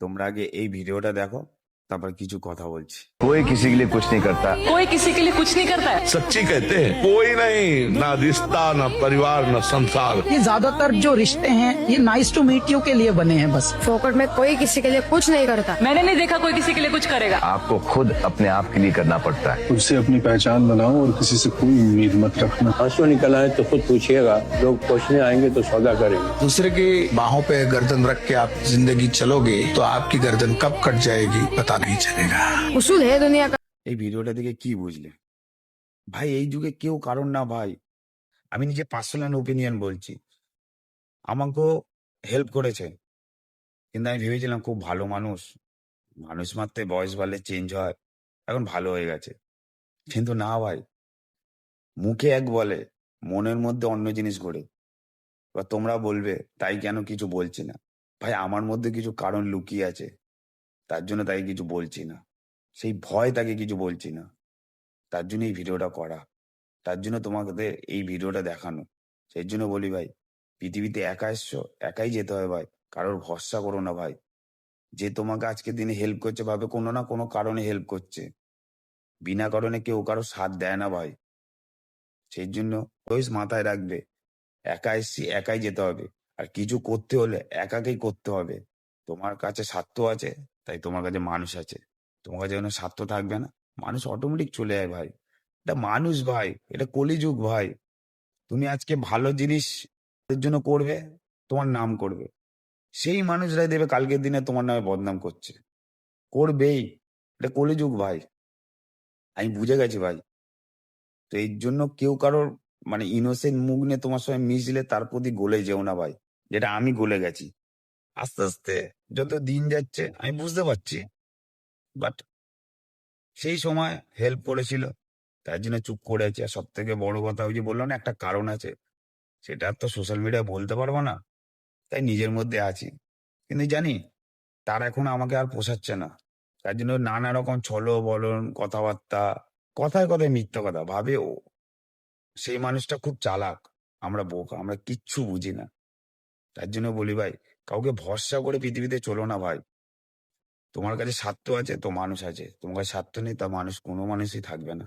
তোমরা আগে এই ভিডিওটা দেখো, তারপর কিছু কথা বলছি। कोई किसी के लिए कुछ नहीं करता। कोई किसी के लिए कुछ नहीं करता है। सच्ची कहते हैं कोई नहीं, ना रिश्ता ना परिवार ना संसार। ये ज्यादातर जो रिश्ते हैं ये नाइस टू मीट यू के लिए बने हैं बस। फोकट में कोई किसी के लिए कुछ नहीं करता। मैंने नहीं देखा कोई किसी के लिए कुछ करेगा। आपको खुद अपने आप के लिए करना पड़ता है। खुद से अपनी पहचान बनाओ और किसी से कोई उम्मीद मत रखना। आंसू निकल आए तो खुद पूछिएगा, लोग पूछने आएंगे तो सौदा करेंगे। दूसरे की बाहों पे गर्दन रख के आप जिंदगी चलोगे तो आपकी गर्दन कब कट जाएगी पता नहीं चलेगा। उसूल है दुनिया का। এই ভিডিওটা দেখে কি বুঝলে ভাই? এই যুগে কেউ কারণ না ভাই। আমি নিজে পার্সোনাল ওপিনিয়ন বলছি, আমাকেও হেল্প করেছে, কিন্তু আমি ভেবেছিলাম খুব ভালো মানুষ, মানুষ মাত্রে বয়স বাড়লে চেঞ্জ হয়, এখন ভালো হয়ে গেছে। কিন্তু না ভাই, মুখে এক বলে, মনের মধ্যে অন্য জিনিস ঘোরে। এবার তোমরা বলবে তাই কেন কিছু বলছি না। ভাই আমার মধ্যে কিছু কারণ লুকিয়ে আছে, তার জন্য তাকে কিছু বলছি না। সেই ভয় তাকে কিছু বলছি না, তার জন্য এই ভিডিওটা করা, তার জন্য তোমাদের এই ভিডিওটা দেখানো। সেই জন্য বলি ভাই, পৃথিবীতে একা এসছো, একাই যেতে হয় ভাই। কারোর ভরসা করো না ভাই। যে তোমাকে আজকের দিনে হেল্প করছে ভাবে কোনো না কোনো কারণে হেল্প করছে, বিনা কারণে কেউ কারো সাথ দেয় না ভাই। সেই জন্য রোজ মাথায় রাখবে, একা এসছি, একাই যেতে হবে। আর কিছু করতে হলে একাকেই করতে হবে। তোমার কাছে স্বার্থ আছে, তাই তোমার কাছে মানুষ আছে। তোমার কাছে যখন স্বার্থ থাকবে না, মানুষ অটোমেটিক চলে যায় ভাই। এটা মানুষ ভাই, এটা কলিযুগ ভাই। তুমি আজকে ভালো জিনিস এর জন্য করবে, তোমার নাম করবে। সেই মানুষরাই দেবে কালকের দিনে তোমার নামে বদনাম করছে, করবেই। এটা কলিযুগ ভাই, আমি বুঝে গেছি ভাই। তো এই জন্য কেউ কারোর মানে ইনোসেন্ট মুখ নিয়ে তোমার সঙ্গে মিশলে তার প্রতি গলে যেও না ভাই, যেটা আমি গলে গেছি। আস্তে আস্তে যত দিন যাচ্ছে আমি বুঝতে পারছি, বাট সেই সময় হেল্প করেছিল, তার জন্য চুপ করে আছি। আর সব থেকে বড় কথা ওই যে বললাম না, একটা কারণ আছে, সেটা আর তো সোশ্যাল মিডিয়ায় বলতে পারবো না, তাই নিজের মধ্যে আছি। কিন্তু জানি তার এখন আমাকে আর পোষাচ্ছে না, তার জন্য নানা রকম ছলো বলন, কথাবার্তা, কথায় কথায় মিথ্যা কথা ভাবে ও। সেই মানুষটা খুব চালাক, আমরা বোকা, আমরা কিচ্ছু বুঝি না। তার জন্য বলি ভাই, কাউকে ভরসা করে পৃথিবীতে চলো না ভাই। তোমার কাছে স্বার্থ আছে তো মানুষ আছে, তোমার কাছে স্বার্থ নেই তা মানুষ কোনো মানুষই থাকবে না।